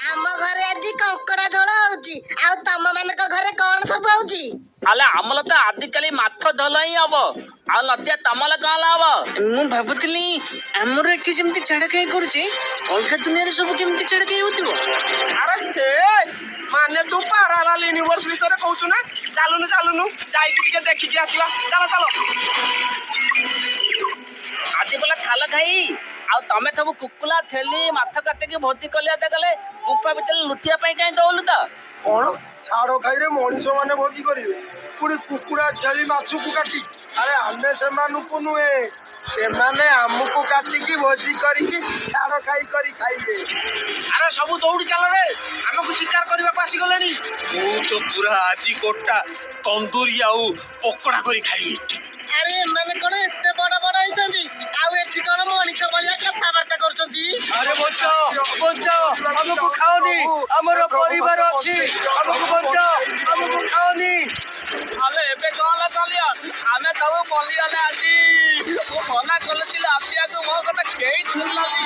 ଆମ ଘରେ ଆଜି କଙ୍କଡା ଝୋଳ ହଉଛି। ଆଉ ତମ ମାନଙ୍କ ଘରେ କଣ ସବୁ ହଉଛି? ଆଲେ ଆମଲ ତ ଆଜିକାଲି ମାଛ ଝୋଳ ହିଁ ହବ। ଆଉ ନଦିଆ ତମଲ କଣ ହବ? ମୁଁ ଭାବୁଥିଲି ଆମର ଏଠି ଯେମିତି ଛାଡଖାଇ କରୁଛି ଅଲଗା ଦୁନିଆରେ ସବୁ କେମିତି ଛାଡଖାଇ ହଉଥିବ। ଆରେ ମାନେ ତୁ ପାରାଲାଲ ୟୁନିଭର୍ସ ବିଷୟରେ କହୁଛୁ ନା? ଚାଲୁନୁ ଯାଇକି ଟିକେ ଦେଖିକି ଆସିବା। ଚାଲ। ଆଜି ବୋଲେ ଖାଲ ଖାଇ ଆଉ ତମେ ସବୁ କୁକୁଲା ଥେଲି ମାଛ କାଟିକି ଭୋଜି କଲିଆତେ ଗଲେ ଗୁମ୍ଫା ଭିତରେ ଲୁଚିବା ପାଇଁ କାହିଁ ଦଉନୁ ତ? କଣ ଛାଡ ଖାଇରେ ମଣିଷ ମାନେ ଭୋଜି କରିବେ, ପୁଣି କୁକୁଡ଼ା ଛେଳି ମାଛକୁ କାଟି? ଆରେ ଆମେ ସେମାନଙ୍କୁ ନୁହେଁ, ସେମାନେ ଆମକୁ କାଟିକି ଭୋଜି କରିକି ଛାଡ ଖାଇ କରି ଖାଇବେ। ଆରେ ସବୁ ଦୌଡ଼ି ଚାଲ ରେ, ଆମକୁ ଶିକାର କରିବାକୁ ଆସିଗଲେଣି। ମୁଁ ତ ପୁରା ଆଜି ଗୋଟା ତନ୍ଦୁରୀ ଆଉ ପକୋଡା କରି ଖାଇଲି। ଆରେ ଏମାନେ କଣ ଏତେ ବଡ ବଡ ହେଇଛନ୍ତି? ଆଉ ଏଠି କଣ ମଣିଷ ଭଳିଆ କଥାବାର୍ତ୍ତା କରୁଛନ୍ତି? ଆରେ ବଞ୍ଚ ଆମକୁ ଖାଅନି, ଆମର ପରିବାର ଅଛି, ଆମକୁ ବଞ୍ଚ, ଆମକୁ ଖାଅନି। ଆଲେ ଏବେ କଣ କଲିଆ ଆମେ ସବୁ ପଲିଗଲେ ଆଜି। ମୁଁ ମନା କରୁଥିଲି ଆସିବାକୁ, ମୋ କଥା କେହି ଶୁଣିଲାନି।